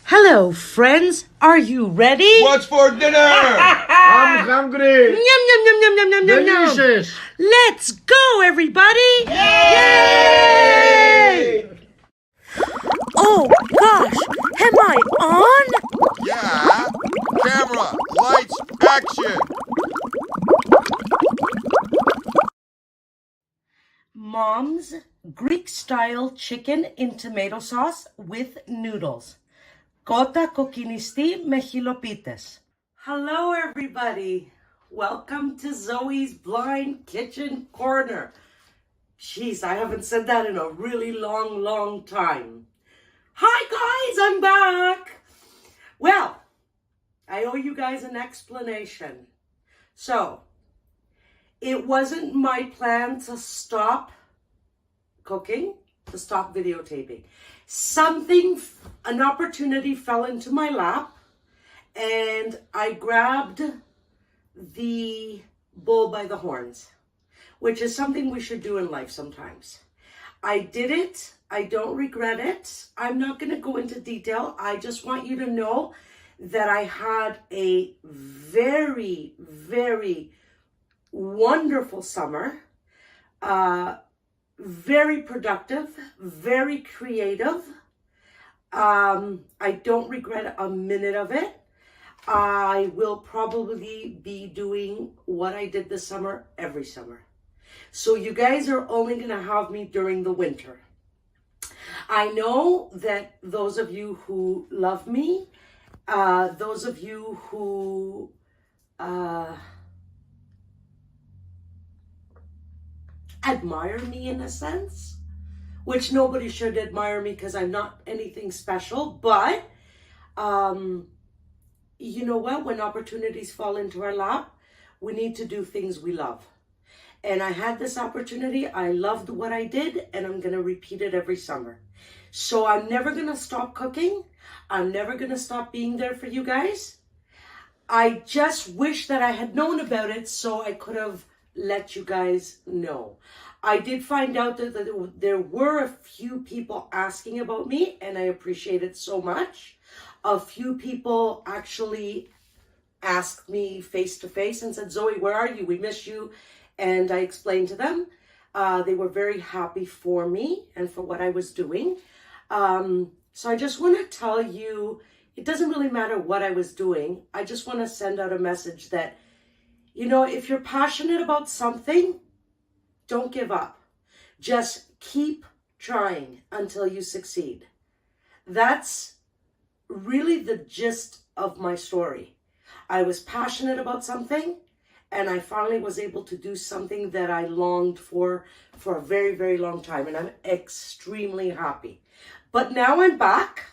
Hello, friends. Are you ready? What's for dinner? I'm hungry. Yum, yum, yum, yum, yum, yum, yum, yum. Delicious. Let's go, everybody. Yay! Oh, gosh. Am I on? Yeah. Camera, lights, action. Mom's Greek-style chicken in tomato sauce with noodles. Kota Kokkinisti me Hilopites. Hello, everybody. Welcome to Zoe's Blind Kitchen Corner. Jeez, I haven't said that in a really long time. Hi, guys, I'm back. Well, I owe you guys an explanation. So, it wasn't my plan to stop cooking, to stop videotaping. An opportunity fell into my lap, and I grabbed the bull by the horns, which is something we should do in life sometimes. I did it. I don't regret it. I'm not going to go into detail. I just want you to know that I had a very wonderful summer, very productive, very creative. I don't regret a minute of it. I will probably be doing what I did this summer every summer. So you guys are only going to have me during the winter. I know that those of you who love me, those of you who admire me in a sense, which nobody should admire me because I'm not anything special, but you know what? When opportunities fall into our lap, we need to do things we love. And I had this opportunity. I loved what I did, and I'm going to repeat it every summer. So I'm never going to stop cooking. I'm never going to stop being there for you guys. I just wish that I had known about it so I could have let you guys know. I did find out that there were a few people asking about me, and I appreciate it so much. A few people actually asked me face to face and said, Zoe, where are you? We miss you. And I explained to them. They were very happy for me and for what I was doing. So I just want to tell you, it doesn't really matter what I was doing. I just want to send out a message that, you know, if you're passionate about something, don't give up. Just keep trying until you succeed. That's really the gist of my story. I was passionate about something, and I finally was able to do something that I longed for a very long time, and I'm extremely happy. But now I'm back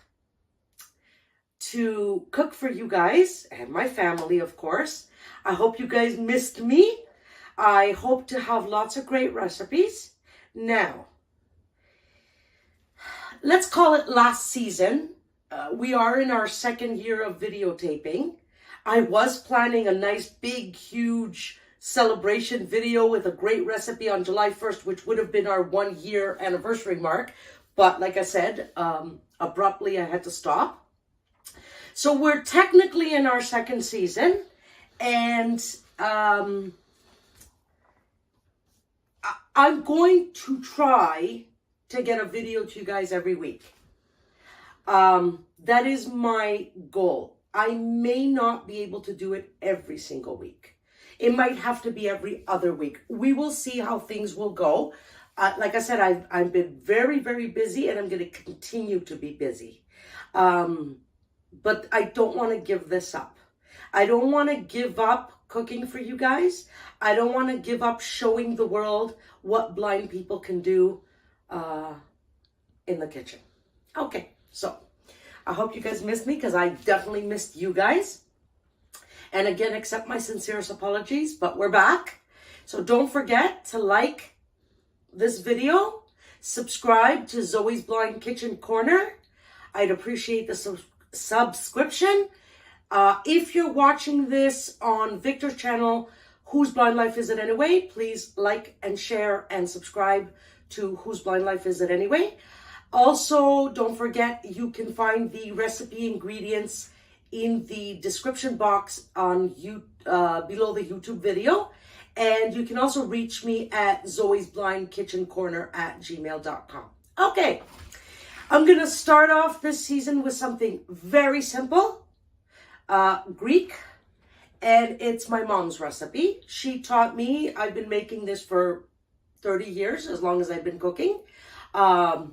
to cook for you guys and my family, of course. I hope you guys missed me. I hope to have lots of great recipes. Now, let's call it last season. We are in our second year of videotaping. I was planning a nice, big, huge celebration video with a great recipe on July 1st, which would have been our 1-year anniversary mark. But like I said, abruptly I had to stop. So we're technically in our second season, and I'm going to try to get a video to you guys every week. That is my goal. I may not be able to do it every single week. It might have to be every other week. We will see how things will go. Like I said, I've been very busy, and I'm going to continue to be busy. But I don't want to give this up. I don't want to give up cooking for you guys. I don't want to give up showing the world what blind people can do in the kitchen. Okay, so I hope you guys missed me, because I definitely missed you guys. And again, accept my sincerest apologies, but we're back. So don't forget to like this video, subscribe to Zoe's Blind Kitchen Corner. I'd appreciate the subscription. If you're watching this on Victor's channel, Whose Blind Life Is It Anyway, please like and share and subscribe to Whose Blind Life Is It Anyway. Also, don't forget, you can find the recipe ingredients in the description box on below the YouTube video. And you can also reach me at zoesblindkitchencorner@gmail.com. Okay, I'm going to start off this season with something very simple, Greek, and it's my mom's recipe. She taught me. I've been making this for 30 years, as long as I've been cooking. Yeah,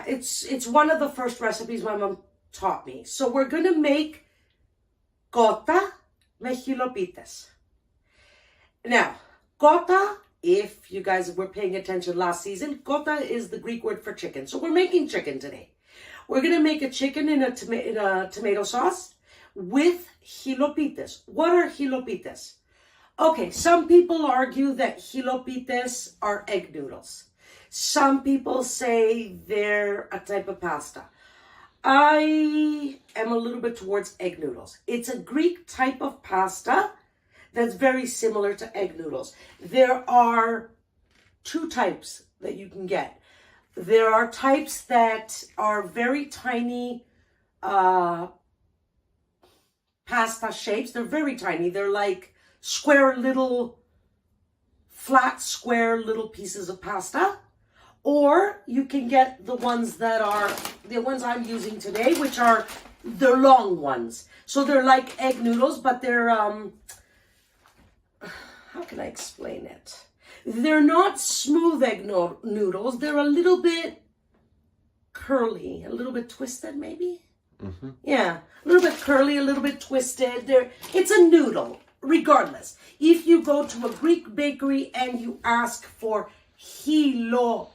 it's one of the first recipes my mom taught me. So we're going to make kota me hilopites. Now, kota, if you guys were paying attention last season, kota is the Greek word for chicken. So we're making chicken today. We're going to make a chicken in a tomato sauce with hilopites. What are hilopites? Okay, some people argue that hilopites are egg noodles. Some people say they're a type of pasta. I am a little bit towards egg noodles. It's a Greek type of pasta that's very similar to egg noodles. There are two types that you can get. There are types that are very tiny pasta shapes. They're very tiny. They're like flat square little pieces of pasta. Or you can get the ones that are, the ones I'm using today, which are the long ones. So they're like egg noodles, but they're, how can I explain it? They're not smooth egg noodles. They're a little bit curly, a little bit twisted maybe. Mm-hmm. Yeah, a little bit curly, a little bit twisted. It's a noodle, regardless. If you go to a Greek bakery and you ask for Hilopites,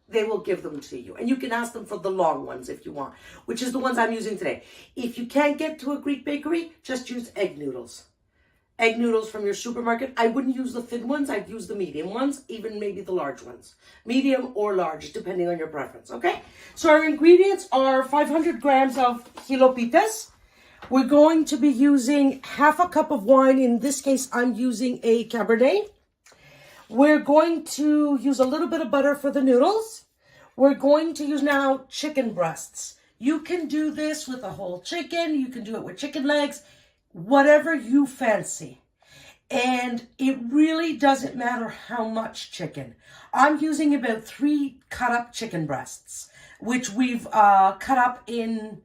they will give them to you. And you can ask them for the long ones if you want, which is the ones I'm using today. If you can't get to a Greek bakery, just use egg noodles. Egg noodles from your supermarket. I wouldn't use the thin ones. I'd use the medium ones, even maybe the large ones. Medium or large, depending on your preference, okay? So our ingredients are 500 grams of hilopites. We're going to be using half a cup of wine. In this case, I'm using a Cabernet. We're going to use a little bit of butter for the noodles. We're going to use now chicken breasts. You can do this with a whole chicken. You can do it with chicken legs. Whatever you fancy. And it really doesn't matter how much chicken. I'm using about 3 cut up chicken breasts, which we've cut up in,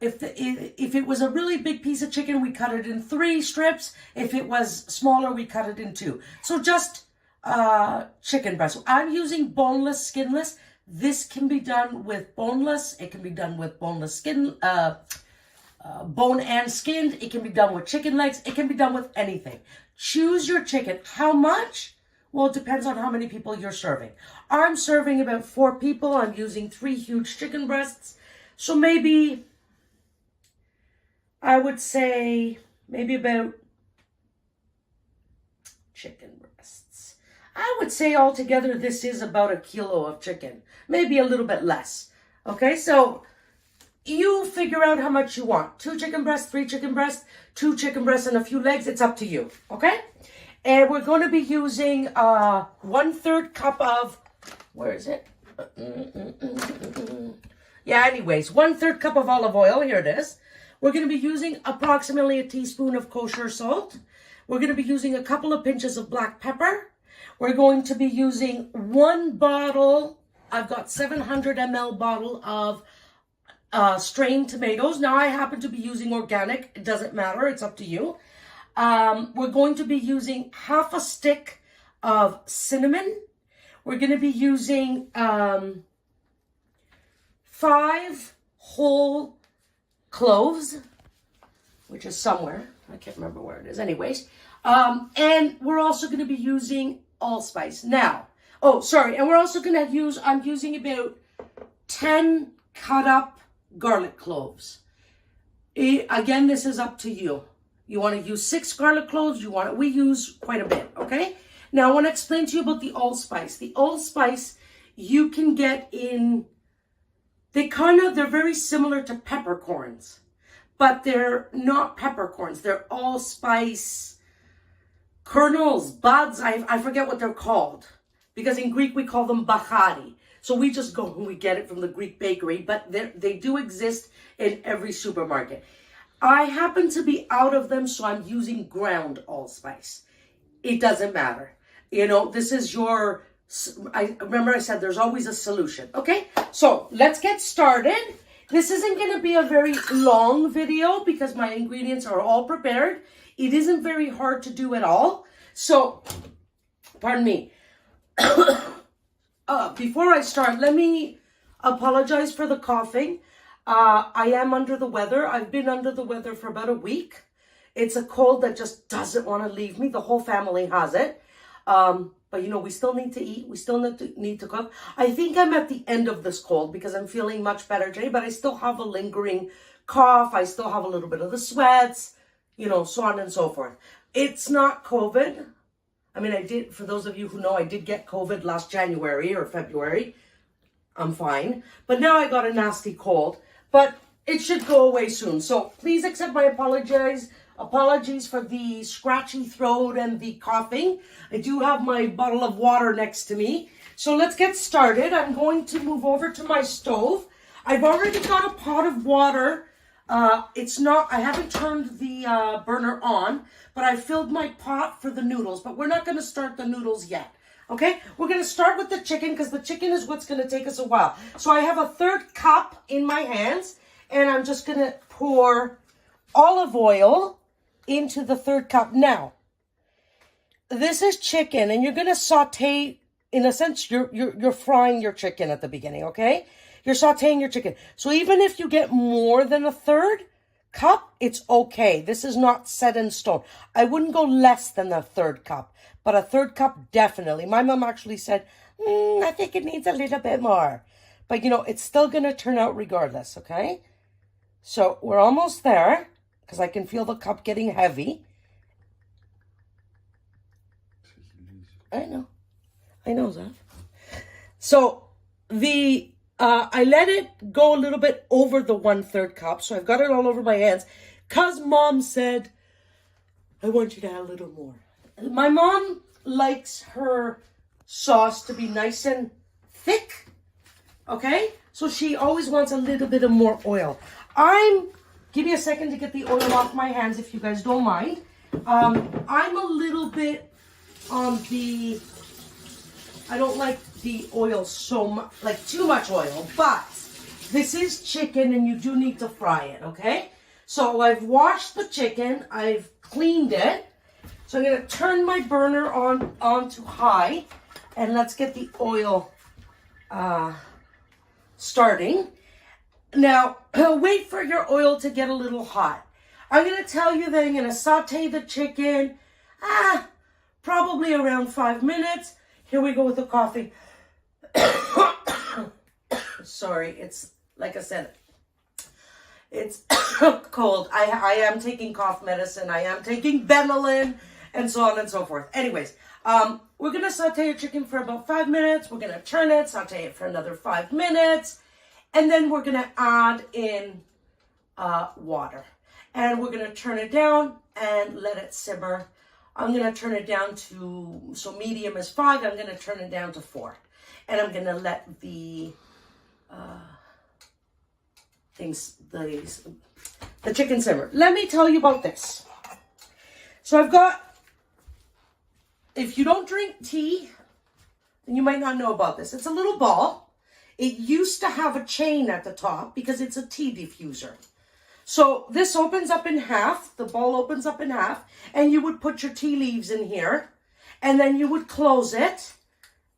if it was a really big piece of chicken, we cut it in 3 strips. If it was smaller, we cut it in 2. So just chicken breast. I'm using boneless, skinless. This can be done with boneless. It can be done with boneless skin, bone and skinned. It can be done with chicken legs. It can be done with anything. Choose your chicken. How much? Well, it depends on how many people you're serving. I'm serving about 4 people. I'm using 3 huge chicken breasts. So maybe, I would say, maybe about chicken breasts. I would say altogether this is about 1 kilo of chicken. Maybe a little bit less. Okay, so you figure out how much you want. 2 chicken breasts, 3 chicken breasts, 2 chicken breasts, and a few legs. It's up to you, okay? And we're going to be using 1/3 cup of, where is it? Yeah, anyways, 1/3 cup of olive oil. Here it is. We're going to be using approximately a teaspoon of kosher salt. We're going to be using a couple of pinches of black pepper. We're going to be using 1 bottle. I've got 700 ml bottle of strained tomatoes. Now I happen to be using organic. It doesn't matter. It's up to you. We're going to be using half a stick of cinnamon. We're going to be using 5 whole cloves, which is somewhere. I can't remember where it is. Anyways. And we're also going to be using allspice. Now, and we're also going to use, I'm using about 10 cut up garlic cloves. Again, this is up to you. You want to use 6 garlic cloves, we use quite a bit, okay? Now, I want to explain to you about the allspice. The allspice you can get in, they're very similar to peppercorns, but they're not peppercorns. They're allspice kernels, buds, I forget what they're called, because in Greek we call them bachari. So we just go and we get it from the Greek bakery, but they do exist in every supermarket. I happen to be out of them, so I'm using ground allspice. It doesn't matter. You know, this is your, I remember I said there's always a solution. Okay, so let's get started. This isn't going to be a very long video because my ingredients are all prepared. It isn't very hard to do at all. So, pardon me. Before I start, let me apologize for the coughing. I am under the weather. I've been under the weather for about a week. It's a cold that just doesn't want to leave me. The whole family has it. But, you know, we still need to eat. We still need to cook. I think I'm at the end of this cold because I'm feeling much better today. But I still have a lingering cough. I still have a little bit of the sweats, you know, so on and so forth. It's not COVID. I mean, I did, for those of you who know, I did get COVID last January or February. I'm fine. But now I got a nasty cold. But it should go away soon. So please accept my apologies for the scratchy throat and the coughing. I do have my bottle of water next to me. So let's get started. I'm going to move over to my stove. I've already got a pot of water. I haven't turned the burner on, but I filled my pot for the noodles. But we're not going to start the noodles yet. Okay, we're going to start with the chicken because the chicken is what's going to take us a while. So I have a 1/3 cup in my hands, and I'm just going to pour olive oil into the 1/3 cup. Now, this is chicken, and you're going to saute. In a sense, you're frying your chicken at the beginning. Okay, you're sauteing your chicken. So even if you get more than a 1/3 cup, it's okay. This is not set in stone. I wouldn't go less than a 1/3 cup. But a 1/3 cup, definitely. My mom actually said, I think it needs a little bit more. But, you know, it's still going to turn out regardless, okay? So we're almost there because I can feel the cup getting heavy. I know, Zaf. So I let it go a little bit over the 1/3 cup. So I've got it all over my hands because Mom said, I want you to add a little more. My mom likes her sauce to be nice and thick, okay? So she always wants a little bit of more oil. Give me a second to get the oil off my hands if you guys don't mind. I'm a little bit on I don't like the oil so much, like too much oil, but this is chicken and you do need to fry it, okay? So I've washed the chicken, I've cleaned it. So I'm going to turn my burner on to high, and let's get the oil starting. Now, wait for your oil to get a little hot. I'm going to tell you that I'm going to saute the chicken, probably around 5 minutes. Here we go with the coffee. Sorry, it's, like I said, it's cold. I am taking cough medicine. I am taking Benylin. And so on and so forth. Anyways, we're going to saute your chicken for about 5 minutes. We're going to turn it, saute it for another 5 minutes. And then we're going to add in water. And we're going to turn it down and let it simmer. I'm going to turn it down to, so medium is 5. I'm going to turn it down to 4. And I'm going to let the chicken simmer. Let me tell you about this. So I've got, if you don't drink tea, then you might not know about this. It's a little ball. It used to have a chain at the top because it's a tea diffuser. So this opens up in half. The ball opens up in half. And you would put your tea leaves in here. And then you would close it.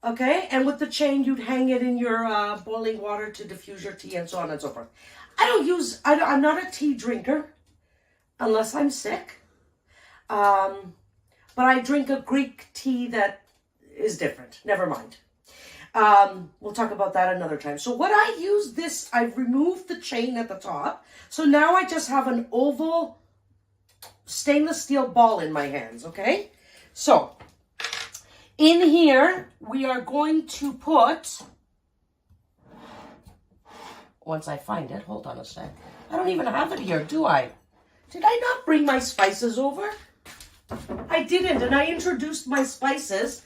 Okay? And with the chain, you'd hang it in your boiling water to diffuse your tea and so on and so forth. I'm not a tea drinker unless I'm sick. But I drink a Greek tea that is different. Never mind. We'll talk about that another time. So what I use this, I've removed the chain at the top. So now I just have an oval stainless steel ball in my hands, okay? So in here, we are going to put, once I find it, hold on a sec. I don't even have it here, do I? Did I not bring my spices over? I didn't, and I introduced my spices,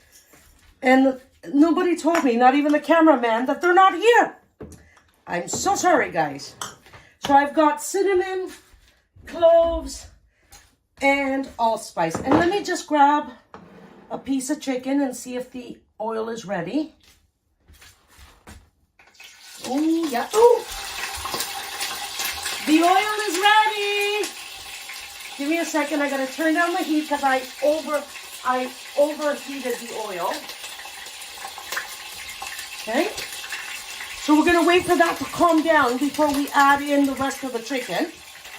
and nobody told me, not even the cameraman, that they're not here. I'm so sorry, guys. So I've got cinnamon, cloves, and allspice. And let me just grab a piece of chicken and see if the oil is ready. Oh, yeah. Oh! The oil is ready! Give me a second. I gotta turn down the heat because I overheated the oil. Okay? So we're gonna wait for that to calm down before we add in the rest of the chicken,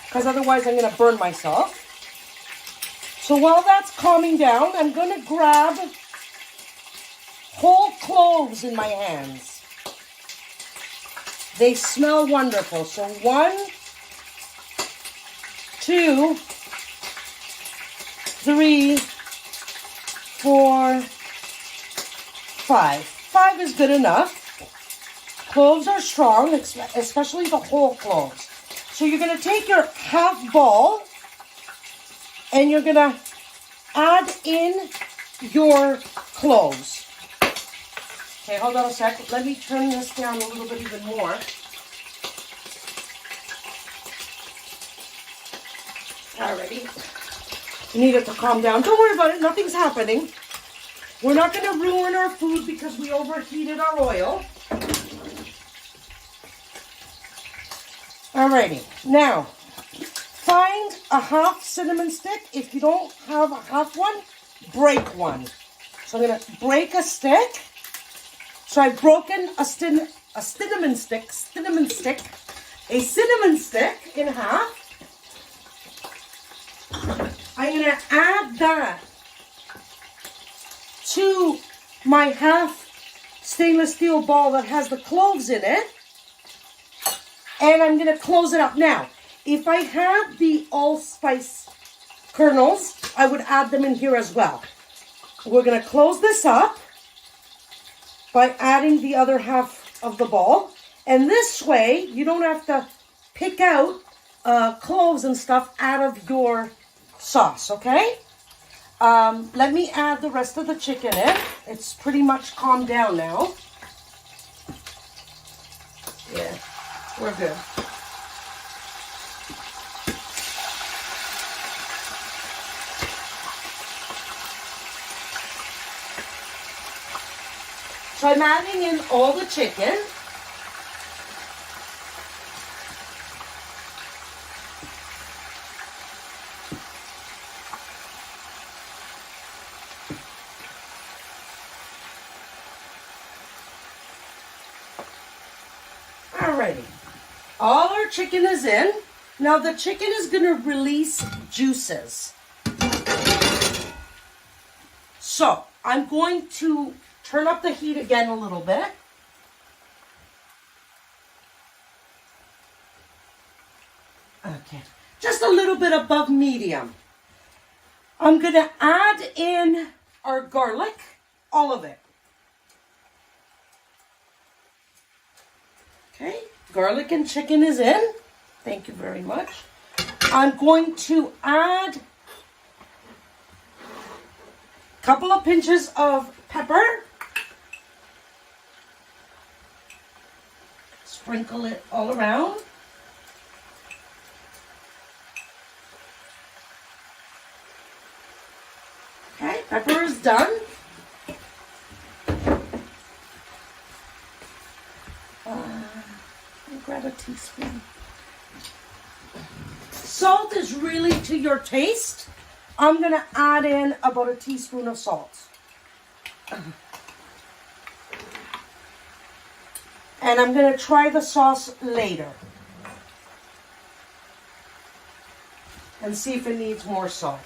because otherwise I'm gonna burn myself. So while that's calming down, I'm gonna grab whole cloves in my hands. They smell wonderful. So 1, 2, 3, 4, 5. 5 is good enough. Cloves are strong, especially the whole cloves. So you're going to take your half ball and you're going to add in your cloves. Okay, hold on a sec. Let me turn this down a little bit even more. Alrighty. You need it to calm down. Don't worry about it. Nothing's happening. We're not going to ruin our food because we overheated our oil. Alrighty. Now, find a half cinnamon stick. If you don't have a half one, break one. So I'm going to break a stick. So I've broken a cinnamon stick in half. I'm going to add that to my half stainless steel ball that has the cloves in it. And I'm going to close it up. Now, if I had the allspice kernels, I would add them in here as well. We're going to close this up by adding the other half of the ball. And this way, you don't have to pick out cloves and stuff out of your sauce, okay? Let me add the rest of the chicken in. It's pretty much calmed down now. Yeah, we're good. So I'm adding in all the chicken. Alrighty. All our chicken is in. Now the chicken is going to release juices. So I'm going to turn up the heat again a little bit. Okay, just a little bit above medium. I'm going to add in our garlic, all of it. Okay, garlic and chicken is in. Thank you very much. I'm going to add a couple of pinches of pepper. Sprinkle it all around. Okay, pepper is done. I'll grab a teaspoon. Salt is really to your taste. I'm going to add in about a teaspoon of salt. And I'm going to try the sauce later. And see if it needs more salt.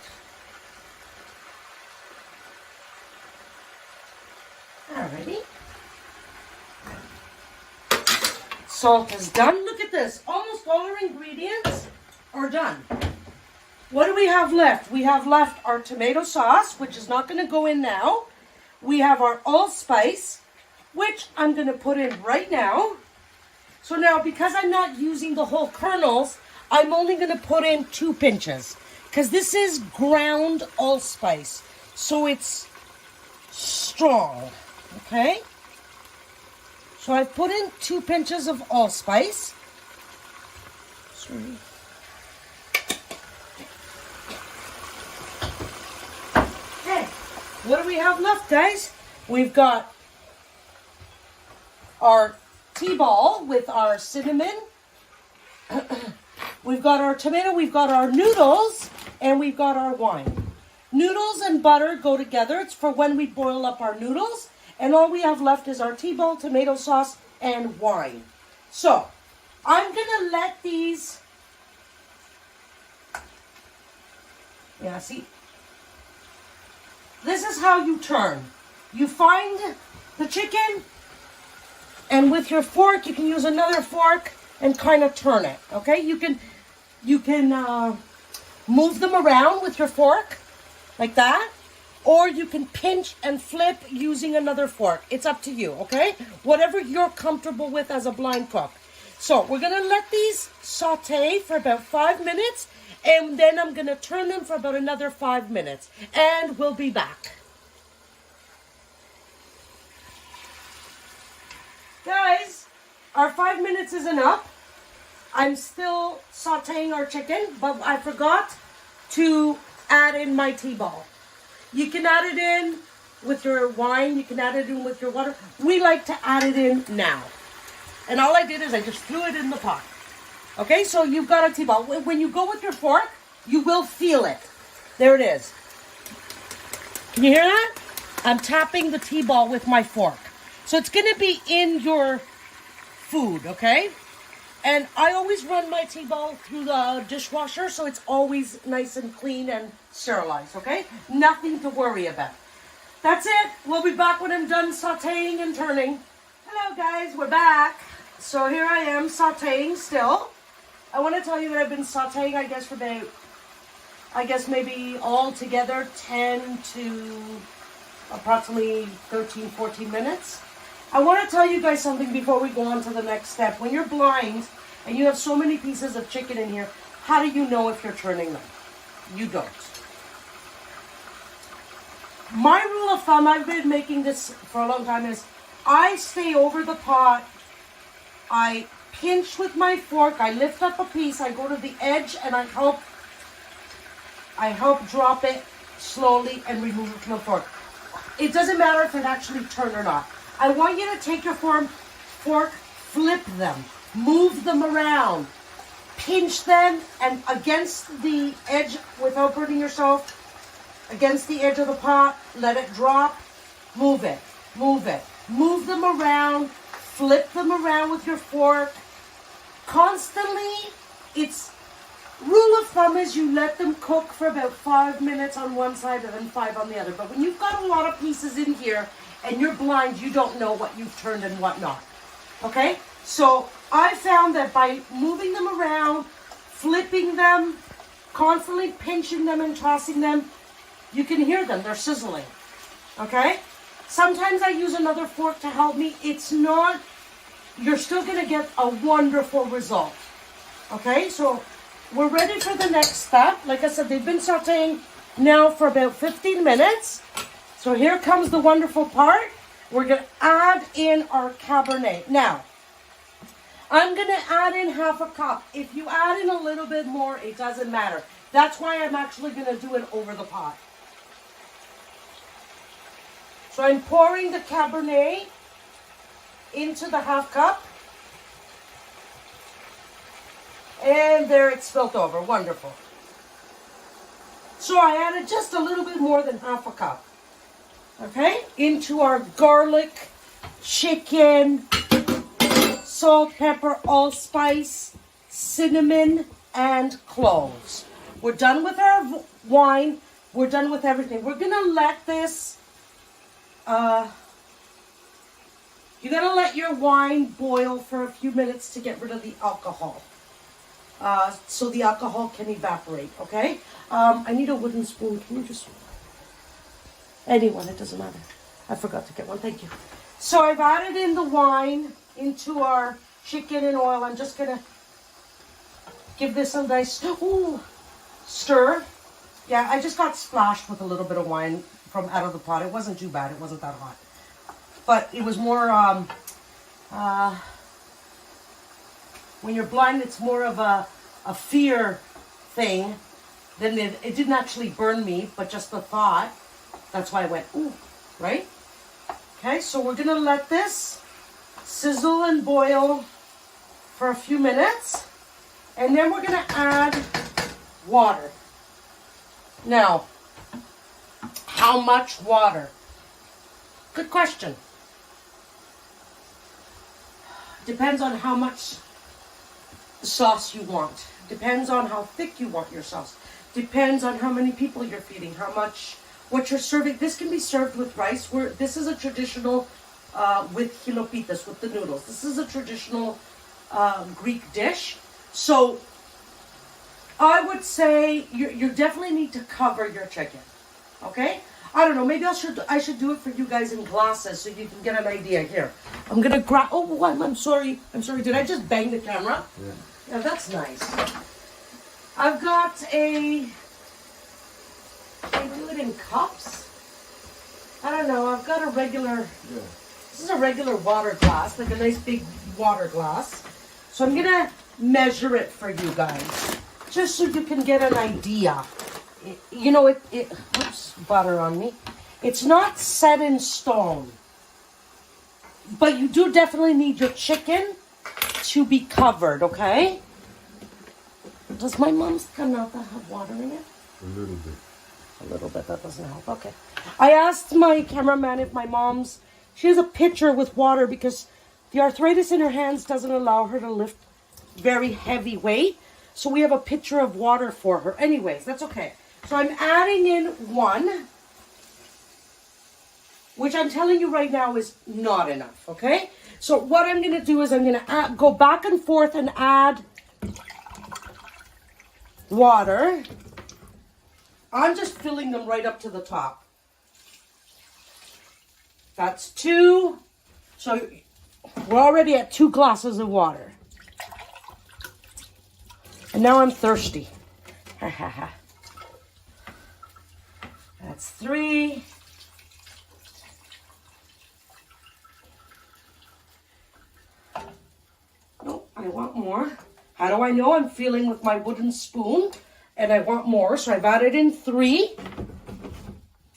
Alrighty. Salt is done. Look at this. Almost all our ingredients are done. What do we have left? We have left our tomato sauce, which is not going to go in now. We have our allspice, which I'm going to put in right now. So now, because I'm not using the whole kernels, I'm only going to put in 2 pinches. Because this is ground allspice. So it's strong. Okay? So I've put in 2 pinches of allspice. Sorry. Okay, what do we have left, guys? We've got our tea ball with our cinnamon. We've got our tomato, we've got our noodles, and we've got our wine. Noodles and butter go together. It's for when we boil up our noodles. And all we have left is our tea ball, tomato sauce, and wine. So, I'm going to let these... Yeah, see? This is how you turn. You find the chicken, and with your fork, you can use another fork and kind of turn it, okay? You can move them around with your fork, like that. Or you can pinch and flip using another fork. It's up to you, okay? Whatever you're comfortable with as a blind cook. So we're going to let these saute for about 5 minutes. And then I'm going to turn them for about another 5 minutes. And we'll be back. Guys, our 5 minutes isn't up. I'm still sauteing our chicken. But I forgot to add in my tea ball. You can add it in with your wine. You can add it in with your water. We like to add it in now. And all I did is I just threw it in the pot. Okay, so you've got a tea ball. When you go with your fork, you will feel it. There it is. Can you hear that? I'm tapping the tea ball with my fork. So it's going to be in your food, okay? And I always run my tea ball through the dishwasher, so it's always nice and clean and sterilized, okay? Nothing to worry about. That's it. We'll be back when I'm done sauteing and turning. Hello, guys. We're back. So here I am sauteing still. I want to tell you that I've been sauteing, I guess, for about, maybe all together 10 to approximately 13, 14 minutes. I want to tell you guys something before we go on to the next step. When you're blind and you have so many pieces of chicken in here, how do you know if you're turning them? You don't. My rule of thumb, I've been making this for a long time, is I stay over the pot, I pinch with my fork, I lift up a piece, I go to the edge, and I help drop it slowly and remove it from the fork. It doesn't matter if it actually turned or not. I want you to take your fork, flip them, move them around, pinch them, and against the edge without burning yourself, against the edge of the pot, let it drop, move it, move it. Move them around, flip them around with your fork. Constantly, it's rule of thumb is you let them cook for about 5 minutes on one side and then 5 on the other. But when you've got a lot of pieces in here and you're blind, you don't know what you've turned and what not. Okay? So I found that by moving them around, flipping them, constantly pinching them and tossing them, you can hear them. They're sizzling. Okay? Sometimes I use another fork to help me. It's not, you're still going to get a wonderful result. Okay? So we're ready for the next step. Like I said, they've been sauteing now for about 15 minutes. So here comes the wonderful part. We're going to add in our Cabernet. Now, I'm going to add in half a cup. If you add in a little bit more, it doesn't matter. That's why I'm actually going to do it over the pot. So I'm pouring the Cabernet into the half cup. And there it's spilt over. Wonderful. So I added just a little bit more than half a cup. Okay? Into our garlic, chicken, salt, pepper, allspice, cinnamon, and cloves. We're done with our wine. We're done with everything. We're going to let this... you got to let your wine boil for a few minutes to get rid of the alcohol. So the alcohol can evaporate, okay? I need a wooden spoon. Can you just... Anyone, it doesn't matter. I forgot to get one. Thank you. So I've added in the wine into our chicken and oil. I'm just going to give this a nice stir. Yeah, I just got splashed with a little bit of wine from out of the pot. It wasn't too bad. It wasn't that hot. but it was more, when you're blind, it's more of a fear thing than it didn't actually burn me, but just the thought. That's why I went, ooh, right? Okay, so we're gonna let this sizzle and boil for a few minutes, and then we're gonna add water. Now, how much water? Good question. Depends on how much sauce you want. Depends on how thick you want your sauce. Depends on how many people you're feeding, how much, what you're serving. This can be served with rice. This is a traditional, with Hilopites, with the noodles. This is a traditional Greek dish. So I would say you definitely need to cover your chicken. Okay? I don't know. Maybe I should do it for you guys in glasses so you can get an idea. Here, I'm gonna grab. Oh, I'm sorry. I'm sorry. Did I just bang the camera? Yeah. Yeah, that's nice. I've got I do it in cups. I don't know. I've got a regular. Yeah. This is a regular water glass, like a nice big water glass. So I'm gonna measure it for you guys, just so you can get an idea. You know, oops, butter on me. It's not set in stone. But you do definitely need your chicken to be covered, okay? Does my mom's Kanata have water in it? A little bit. A little bit, that doesn't help. Okay. I asked my cameraman if my mom's, she has a pitcher with water because the arthritis in her hands doesn't allow her to lift very heavy weight. So we have a pitcher of water for her. Anyways, that's okay. So I'm adding in 1, which I'm telling you right now is not enough, okay? So what I'm going to do is I'm going to go back and forth and add water. I'm just filling them right up to the top. That's 2. So we're already at 2 glasses of water. And now I'm thirsty. Ha ha ha. That's 3. Nope, I want more. How do I know? I'm feeling with my wooden spoon and I want more. So I've added in 3.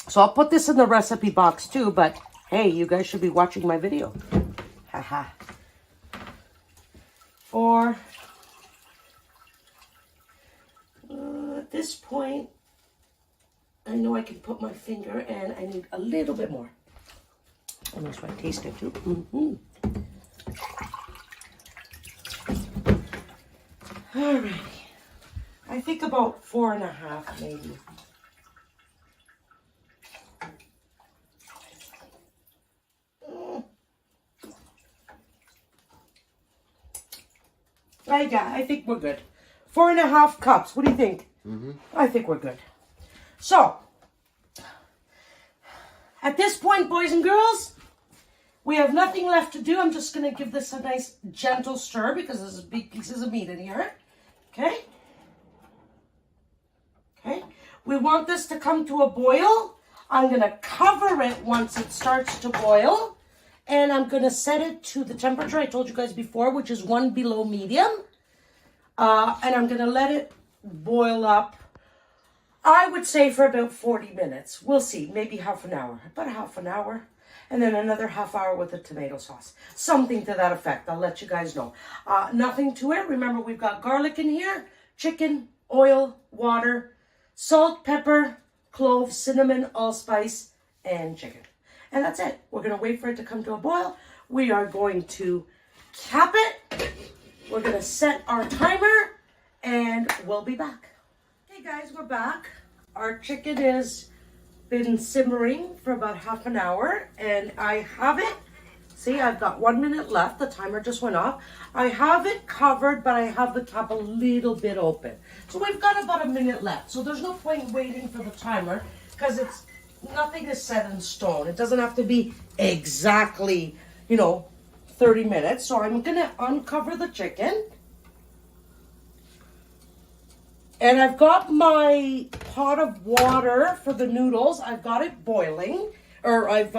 So I'll put this in the recipe box too, but hey, you guys should be watching my video. Haha. 4. At this point, I know I can put my finger and I need a little bit more. And that's why I taste it too. Alrighty. I think about 4.5 maybe. I think we're good. 4.5 cups. What do you think? I think we're good. So, at this point, boys and girls, we have nothing left to do. I'm just going to give this a nice gentle stir because there's big pieces of meat in here. Okay? Okay? We want this to come to a boil. I'm going to cover it once it starts to boil. And I'm going to set it to the temperature I told you guys before, which is 1 below medium. And I'm going to let it boil up, I would say, for about 40 minutes. We'll see. Maybe half an hour. About half an hour. And then another half hour with the tomato sauce. Something to that effect. I'll let you guys know. Nothing to it. Remember, we've got garlic in here, chicken, oil, water, salt, pepper, cloves, cinnamon, allspice, and chicken. And that's it. We're going to wait for it to come to a boil. We are going to cap it. We're going to set our timer. And we'll be back. Okay, guys, we're back. Our chicken has been simmering for about half an hour. And I have it. See, I've got 1 minute left. The timer just went off. I have it covered, but I have the top a little bit open. So we've got about a minute left. So there's no point waiting for the timer because nothing is set in stone. It doesn't have to be exactly, 30 minutes. So I'm going to uncover the chicken. And I've got my pot of water for the noodles. I've got it boiling. Or I've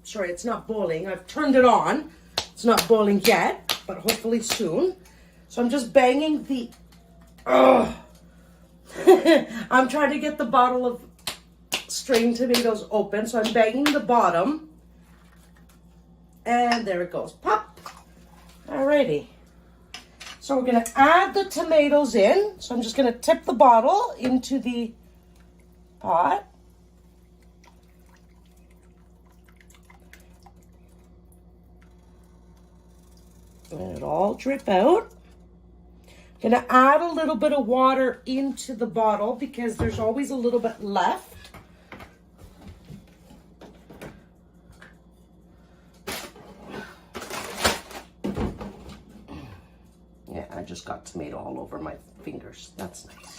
sorry, it's not boiling. I've turned it on. It's not boiling yet, but hopefully soon. So I'm just banging the, I'm trying to get the bottle of strained tomatoes open. So I'm banging the bottom. And there it goes. Pop. Alrighty. So we're going to add the tomatoes in. So I'm just going to tip the bottle into the pot. Let it all drip out. I'm going to add a little bit of water into the bottle because there's always a little bit left. Yeah, I just got tomato all over my fingers. That's nice.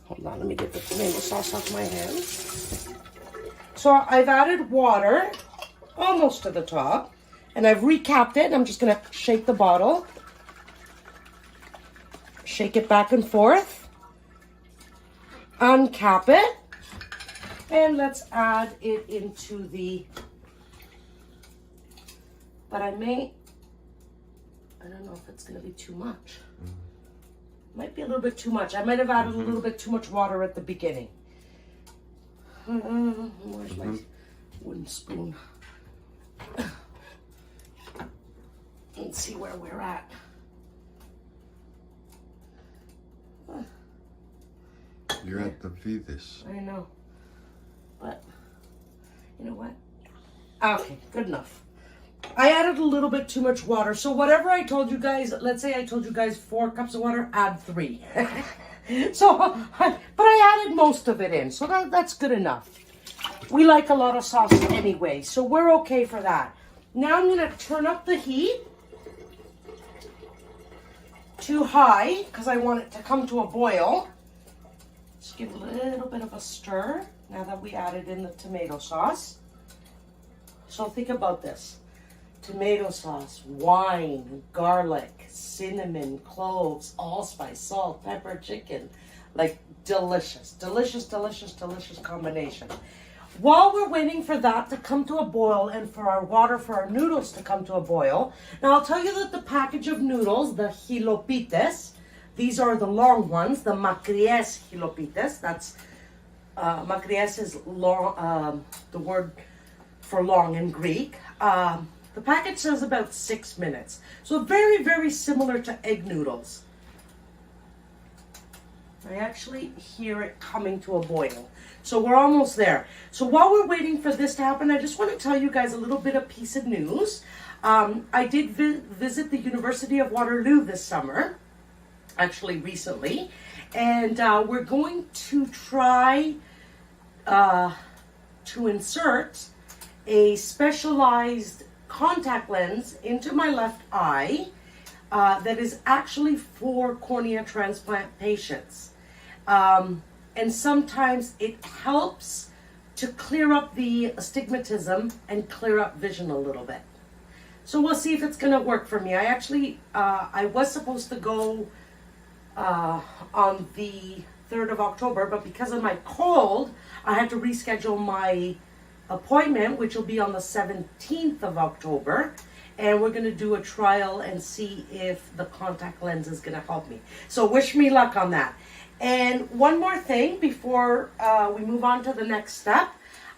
Hold on, let me get the tomato sauce off my hands. So I've added water almost to the top, and I've recapped it. I'm just gonna shake the bottle. Shake it back and forth. Uncap it. And let's add it into the, but I don't know if it's gonna be too much. Might be a little bit too much. I might have added a little bit too much water at the beginning. Where's my wooden spoon? Let's see where we're at. You're at the Pitas. I know. But, you know what? Okay, good enough. I added a little bit too much water. So whatever I told you guys, let's say I told you guys 4 cups of water, add 3. So, but I added most of it in. So that's good enough. We like a lot of sauce anyway. So we're okay for that. Now I'm going to turn up the heat to high because I want it to come to a boil. Just give a little bit of a stir now that we added in the tomato sauce. So think about this. Tomato sauce, wine, garlic, cinnamon, cloves, allspice, salt, pepper, chicken. Like delicious, delicious, delicious, delicious combination. While we're waiting for that to come to a boil and for our water for our noodles to come to a boil, now I'll tell you that the package of noodles, the Hilopites, these are the long ones, the Makries Hilopites. That's, Makries is long, the word for long in Greek. The package says about 6 minutes. So very, very similar to egg noodles. I actually hear it coming to a boil. So we're almost there. So while we're waiting for this to happen, I just want to tell you guys a little bit of piece of news. I did visit the University of Waterloo this summer, actually recently. And we're going to try to insert a specialized contact lens into my left eye that is actually for cornea transplant patients. And sometimes it helps to clear up the astigmatism and clear up vision a little bit. So we'll see if it's going to work for me. I actually, I was supposed to go on the 3rd of October, but because of my cold, I had to reschedule my appointment, which will be on the 17th of October, and we're going to do a trial and see if the contact lens is going to help me. So wish me luck on that. And one more thing before we move on to the next step.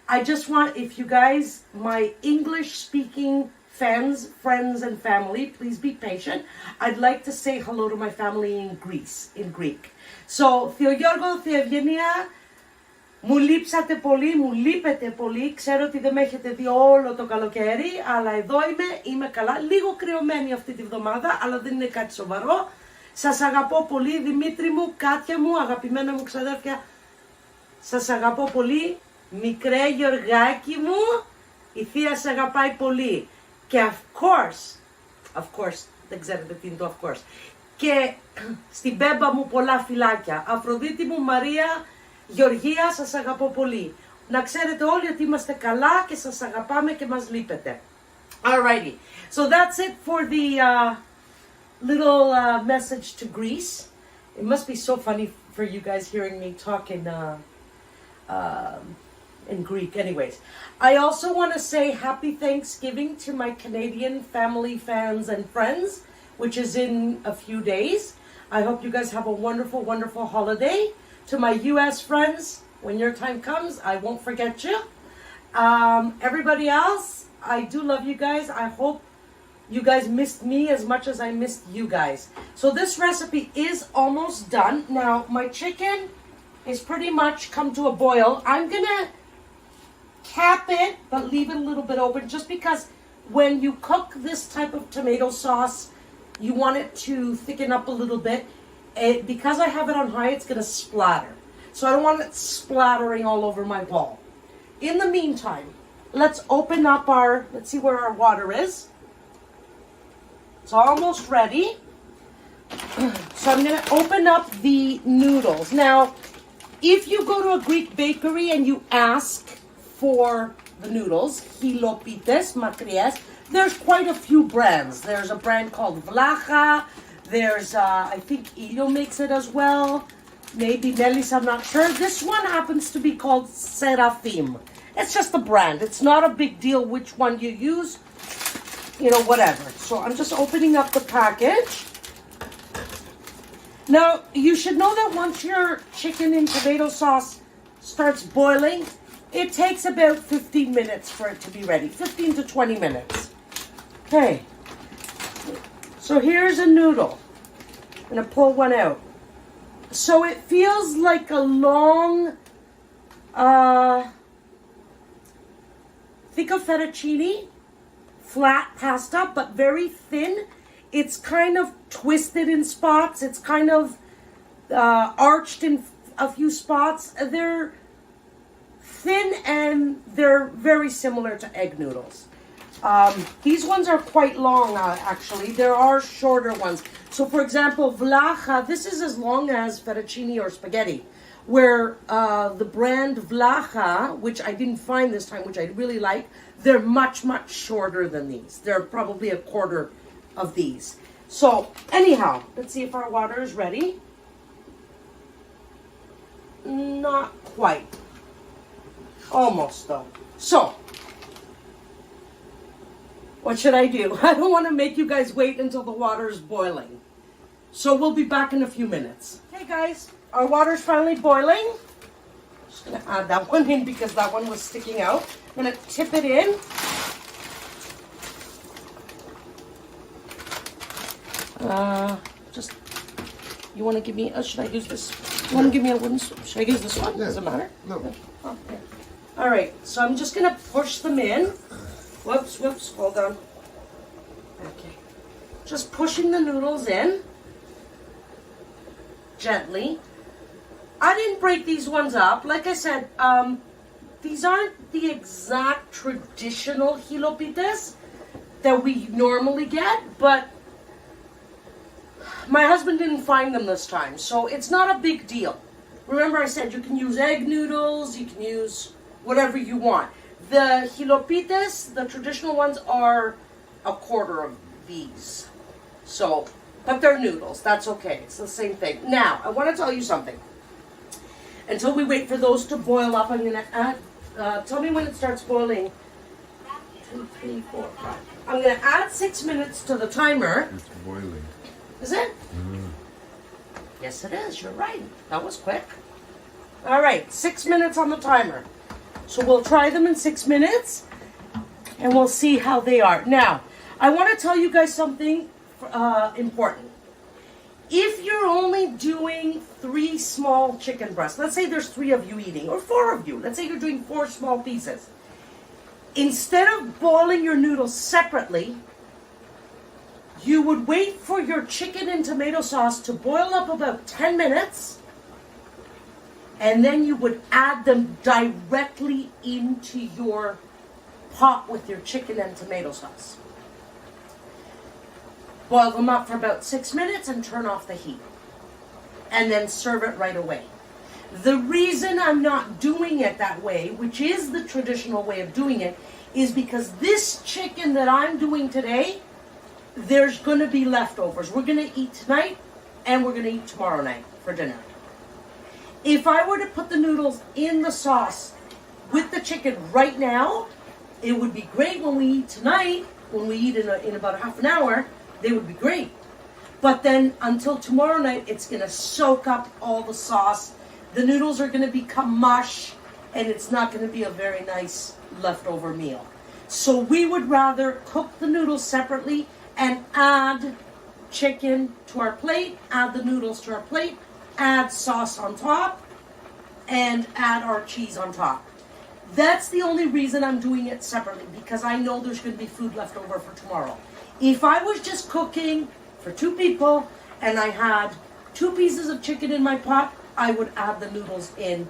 I just want, if you guys, my English speaking fans, friends and family, please be patient. I'd like to say hello to my family in Greece, in Greek. So, Theo Γιώργο, Thea Ευγενία, μου λείψατε πολύ, μου λείπετε πολύ. Ξέρω ότι δεν με έχετε δει όλο το καλοκαίρι, αλλά εδώ είμαι καλά. Λίγο κρυωμένη αυτή τη βδομάδα, αλλά δεν είναι κάτι σοβαρό. Σας αγαπώ πολύ, Δημήτρη μου, Κάτια μου, αγαπημένα μου ξαδέρφια. Σας αγαπώ πολύ, μικρέ Γιωργάκι μου, η θεία σε αγαπάει πολύ. Και of course, δεν ξέρετε τι είναι το of course. Και στην μπέμπα μου πολλά φιλάκια. Αφροδίτη μου, Μαρία, Γεωργία, σας αγαπώ πολύ. Να ξέρετε όλοι ότι είμαστε καλά και σας αγαπάμε και μας λείπετε. Alrighty, so that's it for the little message to Greece. It must be so funny for you guys hearing me talk in Greek. Anyways, I also want to say happy Thanksgiving to my Canadian family, fans, and friends, which is in a few days. I hope you guys have a wonderful, wonderful holiday. To my U.S. friends, when your time comes, I won't forget you. Everybody else, I do love you guys. I hope you guys missed me as much as I missed you guys. So this recipe is almost done. Now, my chicken is pretty much come to a boil. I'm going to cap it, but leave it a little bit open, just because when you cook this type of tomato sauce, you want it to thicken up a little bit. Because I have it on high, it's going to splatter. So I don't want it splattering all over my bowl. In the meantime, let's open up let's see where our water is. It's almost ready. So I'm going to open up the noodles. Now, if you go to a Greek bakery and you ask for the noodles, Hilopites, makrias, there's quite a few brands. There's a brand called Vlacha. There's, I think Hilo makes it as well. Maybe Nelly's, I'm not sure. This one happens to be called Seraphim. It's just a brand. It's not a big deal which one you use. You know, whatever. So I'm just opening up the package. Now, you should know that once your chicken in tomato sauce starts boiling, it takes about 15 minutes for it to be ready. 15 to 20 minutes. Okay. So here's a noodle. I'm going to pull one out. So it feels like a long, think of fettuccine, flat pasta, but very thin. It's kind of twisted in spots. It's kind of arched in a few spots. They're thin and they're very similar to egg noodles. These ones are quite long, actually. There are shorter ones. So, for example, Vlacha, this is as long as fettuccine or spaghetti, where the brand Vlacha, which I didn't find this time, which I really like, they're much, much shorter than these. They're probably a quarter of these. So, anyhow, let's see if our water is ready. Not quite. Almost, though. So, what should I do? I don't want to make you guys wait until the water is boiling. So we'll be back in a few minutes. Okay, guys, our water's finally boiling. Just going to add that one in because that one was sticking out. I'm going to tip it in. You want to give me, should I use this? You want to give me a wooden spoon? Should I use this one? Yeah. Does it matter? No. Okay. All right, so I'm just going to push them in. Whoops, hold on. Okay. Just pushing the noodles in. Gently. I didn't break these ones up. Like I said, these aren't the exact traditional Hilopites that we normally get, but my husband didn't find them this time, so it's not a big deal. Remember I said you can use egg noodles, you can use whatever you want. The Hilopites, the traditional ones, are a quarter of these. So, but they're noodles. That's okay. It's the same thing. Now, I want to tell you something. Until we wait for those to boil up, I'm going to add, tell me when it starts boiling. 2, 3, 4, 5. I'm going to add 6 minutes to the timer. It's boiling. Is it? Yes, it is. You're right. That was quick. All right, 6 minutes on the timer. So we'll try them in 6 minutes, and we'll see how they are. Now, I want to tell you guys something important. If you're only doing 3 small chicken breasts, let's say there's 3 of you eating, or 4 of you. Let's say you're doing 4 small pieces. Instead of boiling your noodles separately, you would wait for your chicken and tomato sauce to boil up about 10 minutes, and then you would add them directly into your pot with your chicken and tomato sauce. Boil them up for about 6 minutes and turn off the heat. And then serve it right away. The reason I'm not doing it that way, which is the traditional way of doing it, is because this chicken that I'm doing today, there's going to be leftovers. We're going to eat tonight and we're going to eat tomorrow night for dinner. If I were to put the noodles in the sauce with the chicken right now, it would be great when we eat tonight. When we eat in about half an hour, they would be great. But then until tomorrow night, it's going to soak up all the sauce. The noodles are going to become mush, and it's not going to be a very nice leftover meal. So we would rather cook the noodles separately and add chicken to our plate, add the noodles to our plate, add sauce on top, and add our cheese on top. That's the only reason I'm doing it separately, because I know there's going to be food left over for tomorrow. If I was just cooking for 2 people and I had 2 pieces of chicken in my pot, I would add the noodles in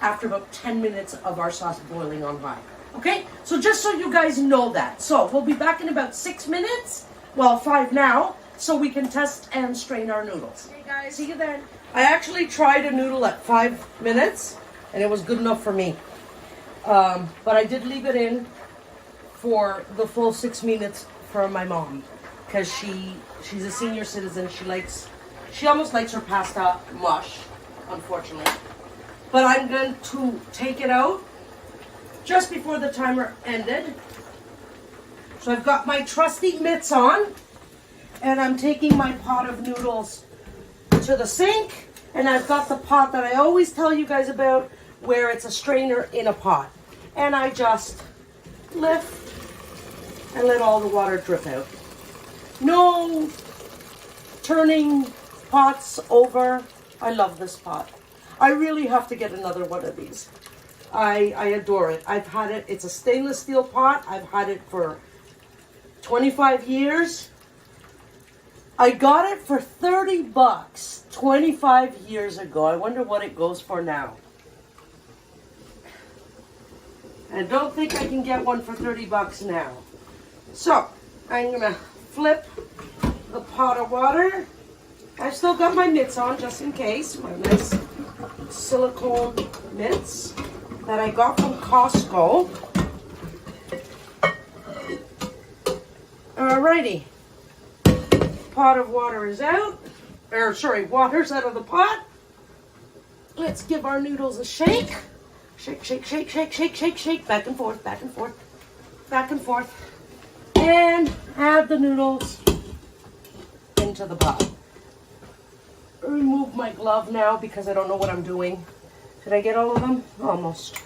after about 10 minutes of our sauce boiling on high. Okay? So just so you guys know that. So we'll be back in about 6 minutes. Well, 5 now, so we can test and strain our noodles. Hey guys, see you then. I actually tried a noodle at 5 minutes, and it was good enough for me. But I did leave it in for the full 6 minutes for my mom, because she's a senior citizen. She almost likes her pasta mush, unfortunately. But I'm going to take it out just before the timer ended. So I've got my trusty mitts on, and I'm taking my pot of noodles to the sink, and I've got the pot that I always tell you guys about, where it's a strainer in a pot. And I just lift and let all the water drip out. No turning pots over. I love this pot. I really have to get another one of these. I adore it. I've had it. It's a stainless steel pot. I've had it for 25 years. I got it for 30 bucks 25 years ago. I wonder what it goes for now. I don't think I can get one for 30 bucks now. So, I'm going to flip the pot of water. I've still got my mitts on just in case. My nice silicone mitts that I got from Costco. Alrighty. Pot of water is out. Water's out of the pot. Let's give our noodles a shake. Shake, shake, shake, shake, shake, shake, shake. Back and forth, back and forth, back and forth. And add the noodles into the pot. Remove my glove now because I don't know what I'm doing. Did I get all of them? Almost.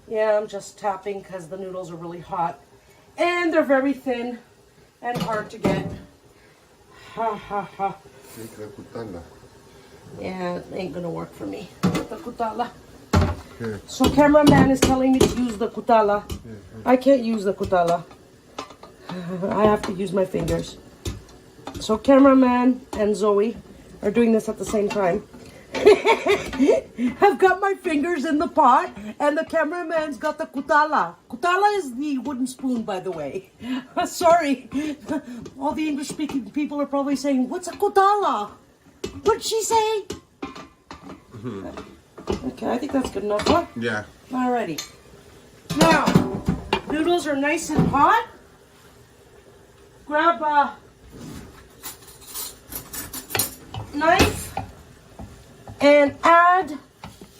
Yeah, I'm just tapping because the noodles are really hot. And they're very thin and hard to get. Ha ha ha. Yeah, it ain't gonna work for me. The kutala. Okay. So cameraman is telling me to use the kutala. I can't use the kutala. I have to use my fingers. So cameraman and Zoe are doing this at the same time. I've got my fingers in the pot, and the cameraman's got the kutala. Kutala is the wooden spoon, by the way. Sorry. All the English-speaking people are probably saying, what's a kutala? What'd she say? Okay, I think that's good enough, huh? Yeah. Alrighty. Now, noodles are nice and hot. Grab a knife and add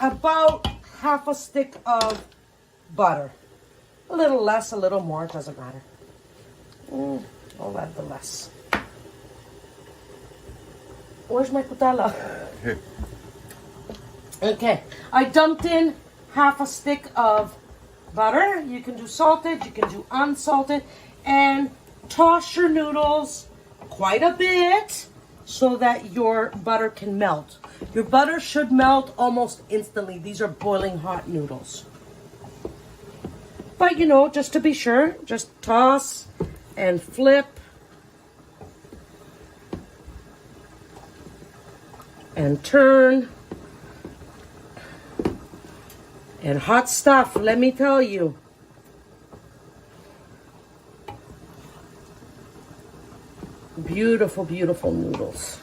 about half a stick of butter. A little less, a little more, it doesn't matter. I'll add the less. Where's my kutala? Here. Okay, I dumped in half a stick of butter. You can do salted, you can do unsalted, and toss your noodles quite a bit so that your butter can melt. Your butter should melt almost instantly. These are boiling hot noodles. But you know, just to be sure, just toss and flip. And turn. And hot stuff, let me tell you. Beautiful, beautiful noodles.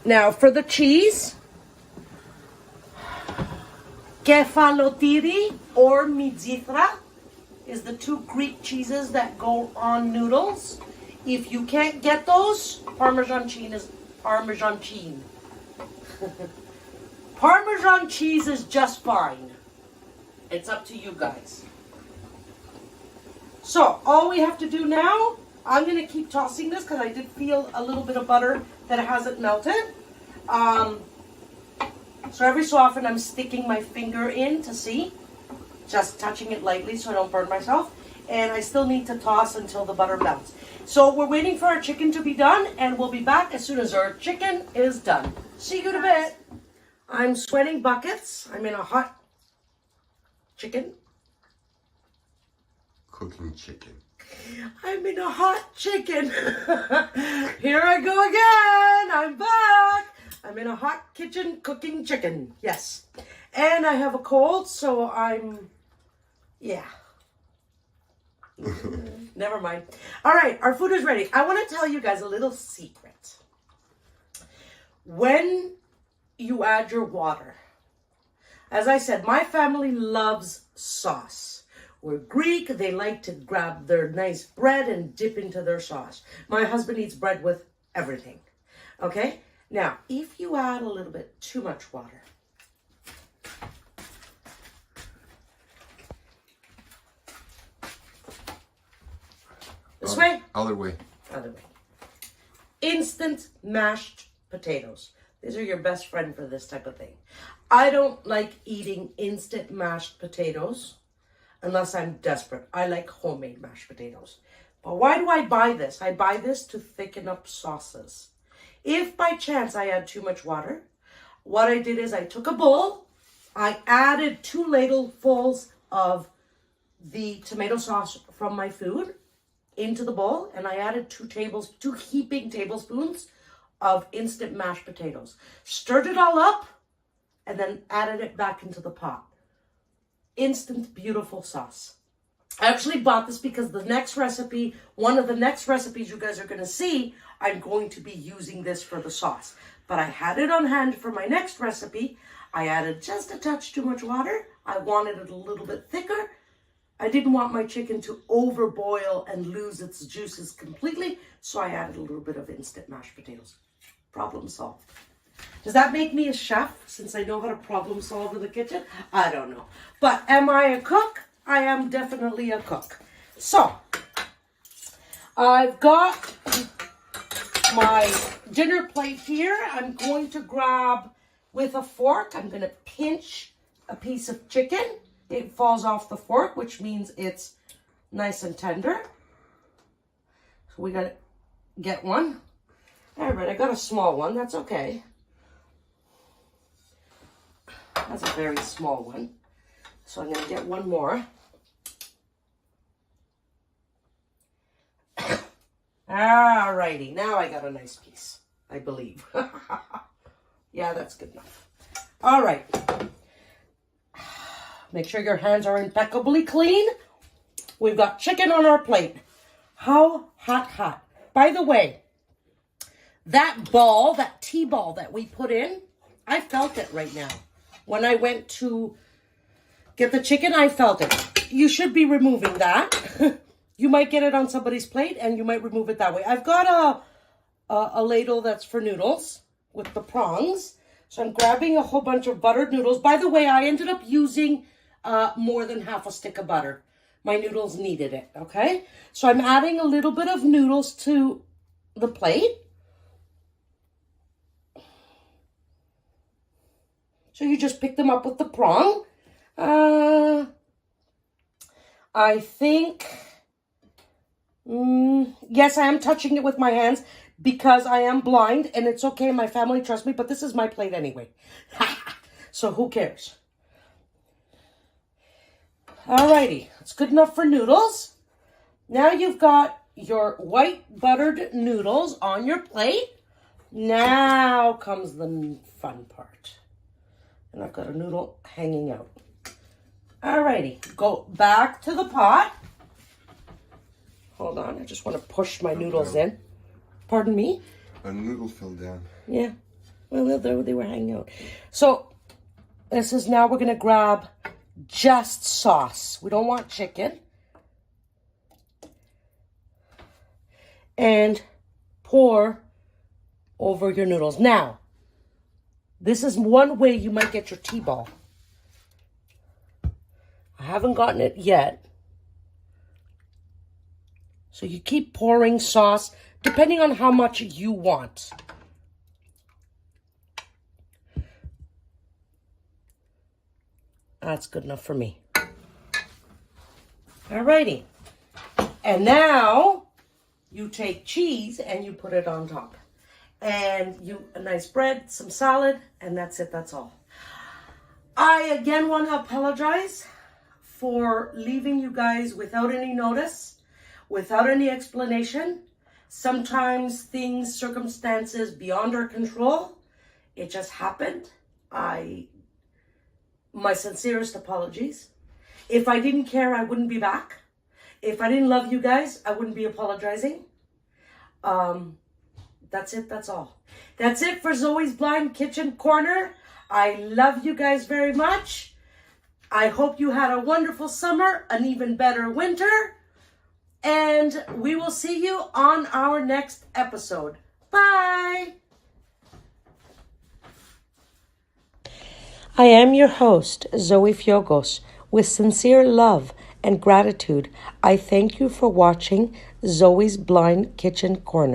Now for the cheese, Kefalotiri or Mitzithra is the 2 Greek cheeses that go on noodles. If you can't get those, Parmesan cheese. Parmesan cheese is just fine. It's up to you guys. So, all we have to do now, I'm going to keep tossing this because I did feel a little bit of butter that hasn't melted. So every so often I'm sticking my finger in to see. Just touching it lightly so I don't burn myself. And I still need to toss until the butter melts. So we're waiting for our chicken to be done, and we'll be back as soon as our chicken is done. See you in a bit. I'm sweating buckets. I'm in a hot chicken. Cooking chicken. I'm in a hot chicken. Here I go again. I'm back. I'm in a hot kitchen cooking chicken. Yes. And I have a cold, so yeah. Never mind. All right, our food is ready. I want to tell you guys a little secret. When you add your water, as I said, my family loves sauce. We're Greek. They like to grab their nice bread and dip into their sauce. My husband eats bread with everything. Okay? Now, if you add a little bit too much water, this way? Other way. Other way. Instant mashed potatoes. These are your best friend for this type of thing. I don't like eating instant mashed potatoes unless I'm desperate. I like homemade mashed potatoes. But why do I buy this? I buy this to thicken up sauces. If by chance I add too much water, what I did is I took a bowl, I added 2 ladlefuls of the tomato sauce from my food into the bowl, and I added 2 heaping tablespoons of instant mashed potatoes. Stirred it all up, and then added it back into the pot. Instant beautiful sauce. I actually bought this because the next recipe, one of the next recipes you guys are going to see, I'm going to be using this for the sauce. But I had it on hand for my next recipe. I added just a touch too much water. I wanted it a little bit thicker. I didn't want my chicken to overboil and lose its juices completely, so I added a little bit of instant mashed potatoes. Problem solved. Does that make me a chef, since I know how to problem solve in the kitchen? I don't know. But am I a cook? I am definitely a cook. So, I've got my dinner plate here. I'm going to grab, with a fork, I'm going to pinch a piece of chicken. It falls off the fork, which means it's nice and tender. So we got to get one. All right, I got a small one. That's okay. That's a very small one. So I'm going to get one more. Alrighty, now I got a nice piece, I believe. Yeah, that's good enough. All right. Make sure your hands are impeccably clean. We've got chicken on our plate. How hot. By the way, that ball, that tea ball that we put in, I felt it right now. When I went to get the chicken, I felt it. You should be removing that. You might get it on somebody's plate and you might remove it that way. I've got a ladle that's for noodles with the prongs. So I'm grabbing a whole bunch of buttered noodles. By the way, I ended up using more than half a stick of butter. My noodles needed it, okay? So I'm adding a little bit of noodles to the plate. So you just pick them up with the prong. I think, yes, I am touching it with my hands because I am blind and it's okay. My family trusts me, but this is my plate anyway. So who cares? Alrighty, it's good enough for noodles. Now you've got your white buttered noodles on your plate. Now comes the fun part. And I've got a noodle hanging out. Alrighty, go back to the pot. Hold on, I just want to push my noodles in. Pardon me? A noodle fell down. Yeah, well, they were hanging out. So, this is now we're going to grab just sauce. We don't want chicken. and pour over your noodles. Now, this is one way you might get your T-ball. I haven't gotten it yet. So you keep pouring sauce depending on how much you want. That's good enough for me. Alrighty. And now you take cheese and you put it on top. And a nice bread, some salad, and that's it, that's all. I again want to apologize for leaving you guys without any notice, without any explanation. Sometimes things, circumstances beyond our control. It just happened. My sincerest apologies. If I didn't care, I wouldn't be back. If I didn't love you guys, I wouldn't be apologizing. That's it, that's all. That's it for Zoe's Blind Kitchen Corner. I love you guys very much. I hope you had a wonderful summer, an even better winter. And we will see you on our next episode. Bye. I am your host, Zoe Fiogos. With sincere love and gratitude, I thank you for watching Zoe's Blind Kitchen Corner.